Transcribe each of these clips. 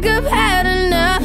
think I've had enough.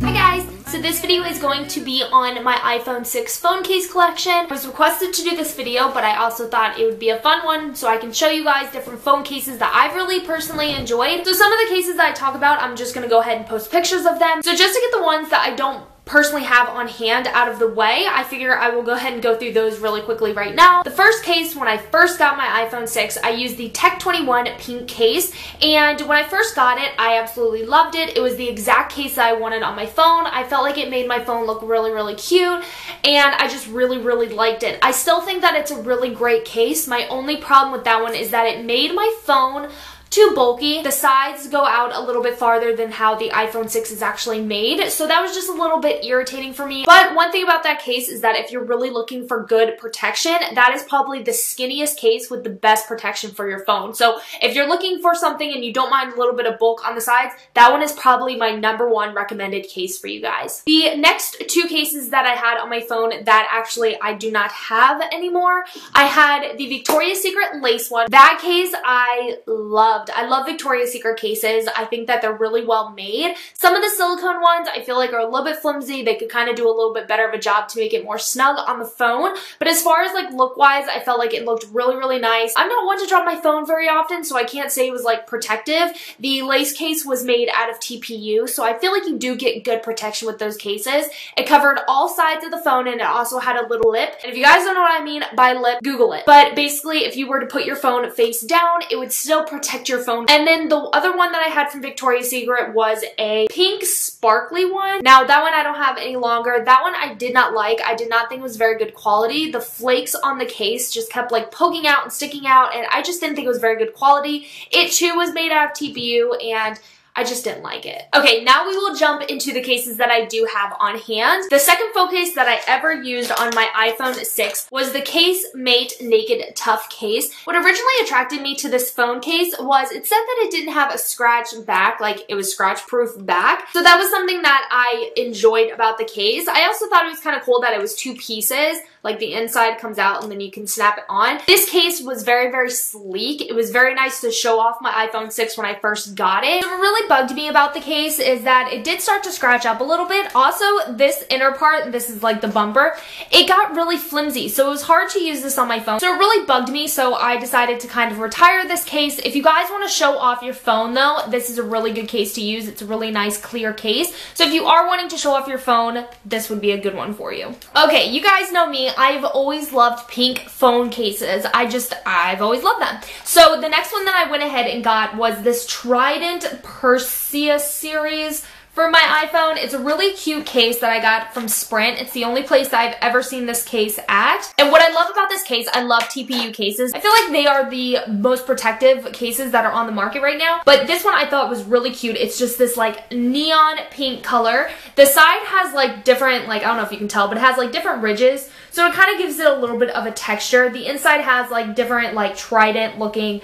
Hi guys, so this video is going to be on my iPhone 6 phone case collection. I was requested to do this video, but I also thought it would be a fun one so I can show you guys different phone cases that I've really personally enjoyed. So some of the cases that I talk about, I'm just going to go ahead and post pictures of them. So just to get the ones that I don't personally have on hand out of the way, I figure I will go ahead and go through those really quickly right now. The first case, when I first got my iPhone 6, I used the Tech21 Pink case, and when I first got it, I absolutely loved it. It was the exact case that I wanted on my phone. I felt like it made my phone look really, really cute, and I just really, really liked it. I still think that it's a really great case. My only problem with that one is that it made my phone too bulky. The sides go out a little bit farther than how the iPhone 6 is actually made, so that was just a little bit irritating for me. But one thing about that case is that if you're really looking for good protection, that is probably the skinniest case with the best protection for your phone. So if you're looking for something and you don't mind a little bit of bulk on the sides, that one is probably my #1 recommended case for you guys. The next two cases that I had on my phone that actually I do not have anymore, I had the Victoria's Secret lace one. That case I loved. I love Victoria's Secret cases. I think that they're really well made. Some of the silicone ones I feel like are a little bit flimsy. They could kind of do a little bit better of a job to make it more snug on the phone. But as far as like look-wise, I felt like it looked really, really nice. I'm not one to drop my phone very often, so I can't say it was like protective. The lace case was made out of TPU, so I feel like you do get good protection with those cases. It covered all sides of the phone, and it also had a little lip. And if you guys don't know what I mean by lip, Google it. But basically, if you were to put your phone face down, it would still protect your phone. And then the other one that I had from Victoria's Secret was a pink sparkly one. Now that one I don't have any longer. That one I did not like. I did not think it was very good quality. The flakes on the case just kept like poking out and sticking out, and I just didn't think it was very good quality. It too was made out of TPU, and I just didn't like it. Okay, now we will jump into the cases that I do have on hand. The second phone case that I ever used on my iPhone 6 was the CaseMate Naked Tough case. What originally attracted me to this phone case was it said that it didn't have a scratch back, like it was scratch-proof back. So that was something that I enjoyed about the case. I also thought it was kind of cool that it was 2 pieces. Like the inside comes out and then you can snap it on. This case was very, very sleek. It was very nice to show off my iPhone 6 when I first got it. What really bugged me about the case is that it did start to scratch up a little bit. Also, this inner part, this is like the bumper, it got really flimsy. So it was hard to use this on my phone. So it really bugged me. So I decided to kind of retire this case. If you guys want to show off your phone though, this is a really good case to use. It's a really nice clear case. So if you are wanting to show off your phone, this would be a good one for you. Okay, you guys know me. I've always loved pink phone cases. I've always loved them. So the next one that I went ahead and got was this Trident Perseus series for my iPhone. It's a really cute case that I got from Sprint. It's the only place that I've ever seen this case at. And what I love about this case, I love TPU cases. I feel like they are the most protective cases that are on the market right now. But this one I thought was really cute. It's just this like neon pink color. The side has like different, like I don't know if you can tell, but it has like different ridges. So it kind of gives it a little bit of a texture. The inside has like different like Trident looking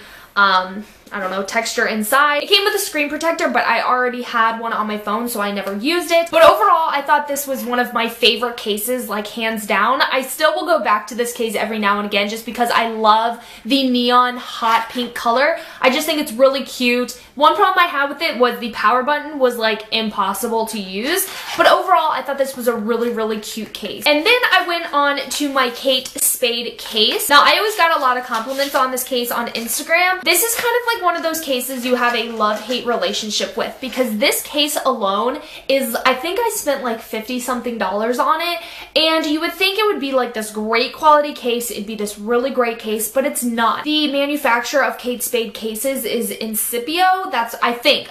I don't know, texture inside. It came with a screen protector, but I already had one on my phone, so I never used it. But overall, I thought this was one of my favorite cases, like hands down. I still will go back to this case every now and again just because I love the neon hot pink color. I just think it's really cute. One problem I had with it was the power button was like impossible to use. But overall, I thought this was a really, really cute case. And then I went on to my Kate Spade case. Now, I always got a lot of compliments on this case on Instagram. This is kind of like one of those cases you have a love-hate relationship with because this case alone is, I think I spent like $50-something on it, and you would think it would be like this great quality case, it'd be this really great case, but it's not. The manufacturer of Kate Spade cases is Incipio.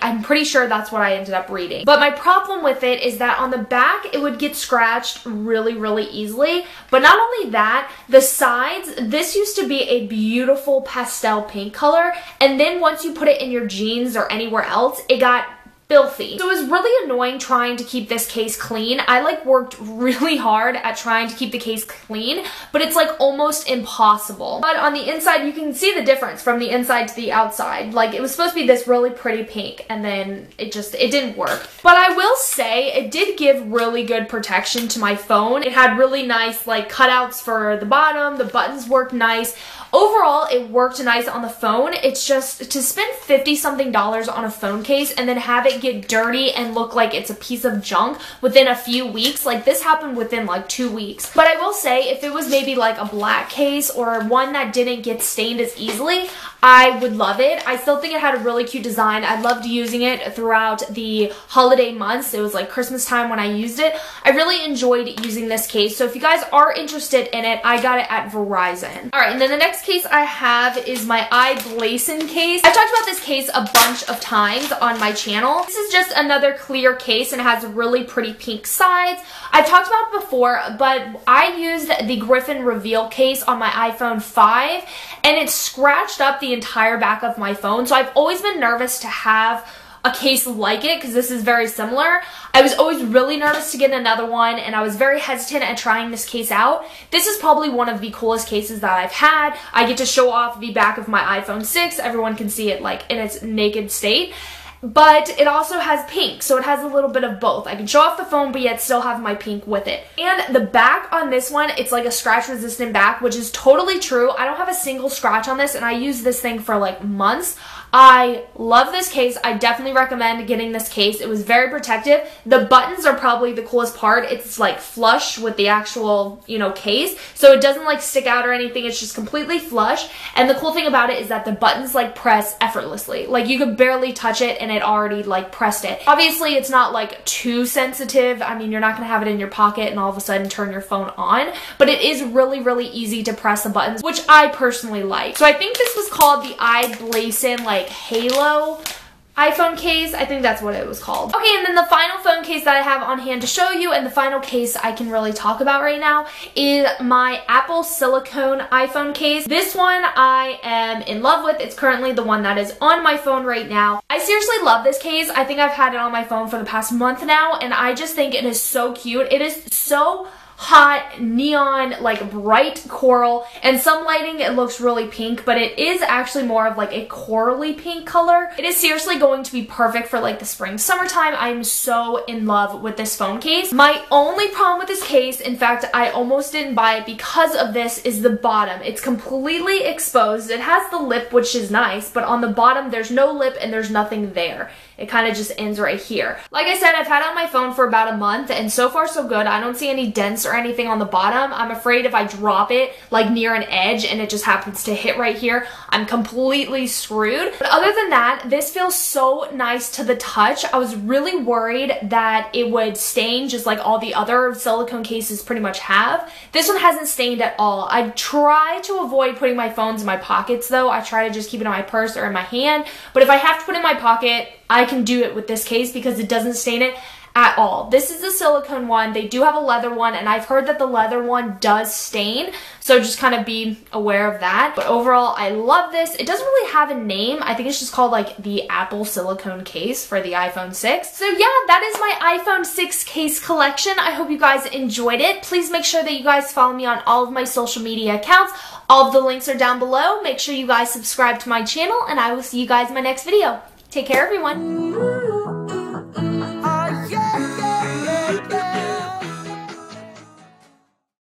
I'm pretty sure that's what I ended up reading. But my problem with it is that on the back, it would get scratched really, really easily. But not only that, the sides, this used to be a beautiful pastel pink color, and then once you put it in your jeans or anywhere else, it got filthy. So it was really annoying trying to keep this case clean. I like worked really hard at trying to keep the case clean, but it's like almost impossible. But on the inside, you can see the difference from the inside to the outside. Like it was supposed to be this really pretty pink, and then it didn't work. But I will say it did give really good protection to my phone. It had really nice like cutouts for the bottom. The buttons worked nice. Overall, it worked nice on the phone. It's just to spend $50 something on a phone case and then have it get dirty and look like it's a piece of junk within a few weeks. Like, this happened within like 2 weeks. But I will say, if it was maybe like a black case or one that didn't get stained as easily, I would love it. I still think it had a really cute design. I loved using it throughout the holiday months. It was like Christmas time when I used it. I really enjoyed using this case. So if you guys are interested in it, I got it at Verizon. Alright, and then the next case I have is my iBlazin case. I've talked about this case a bunch of times on my channel. This is just another clear case and it has really pretty pink sides. I've talked about it before, but I used the Griffin Reveal case on my iPhone 5 and it scratched up the entire back of my phone. So I've always been nervous to have a case like it because this is very similar. I was always really nervous to get another one and I was very hesitant at trying this case out. This is probably one of the coolest cases that I've had. I get to show off the back of my iPhone 6. Everyone can see it like in its naked state. But it also has pink, so it has a little bit of both. I can show off the phone, but yet still have my pink with it. And the back on this one, it's like a scratch-resistant back, which is totally true. I don't have a single scratch on this, and I use this thing for like months. I love this case. I definitely recommend getting this case. It was very protective. The buttons are probably the coolest part. It's like flush with the actual, you know, case. So it doesn't like stick out or anything. It's just completely flush. And the cool thing about it is that the buttons like press effortlessly. Like you could barely touch it and it already like pressed it. Obviously it's not like too sensitive. I mean, you're not going to have it in your pocket and all of a sudden turn your phone on. But it is really, really easy to press the buttons, which I personally like. So I think this was called the iBlazin like Halo iPhone case. I think that's what it was called. Okay, and then the final phone case that I have on hand to show you, and the final case I can really talk about right now, is my Apple Silicone iPhone case. This one I am in love with. It's currently the one that is on my phone right now. I seriously love this case. I think I've had it on my phone for the past month now, and I just think it is so cute. It is so hot, neon, like bright coral, and some lighting it looks really pink, but it is actually more of like a corally pink color. It is seriously going to be perfect for like the spring, summertime. I'm so in love with this phone case. My only problem with this case, in fact, I almost didn't buy it because of this, is the bottom. It's completely exposed. It has the lip, which is nice, but on the bottom there's no lip and there's nothing there. It kind of just ends right here. Like I said, I've had it on my phone for about a month, and so far so good. I don't see any dents or anything on the bottom. I'm afraid if I drop it like near an edge and it just happens to hit right here, I'm completely screwed. But other than that, this feels so nice to the touch. I was really worried that it would stain just like all the other silicone cases pretty much have. This one hasn't stained at all. I try to avoid putting my phones in my pockets though. I try to just keep it in my purse or in my hand, but if I have to put it in my pocket, I can do it with this case because it doesn't stain it at all. This is a silicone one. They do have a leather one, and I've heard that the leather one does stain, so just kind of be aware of that. But overall, I love this. It doesn't really have a name. I think it's just called like the Apple Silicone case for the iPhone 6. So yeah, that is my iPhone 6 case collection. I hope you guys enjoyed it. Please make sure that you guys follow me on all of my social media accounts. All of the links are down below. Make sure you guys subscribe to my channel, and I will see you guys in my next video. Take care, everyone.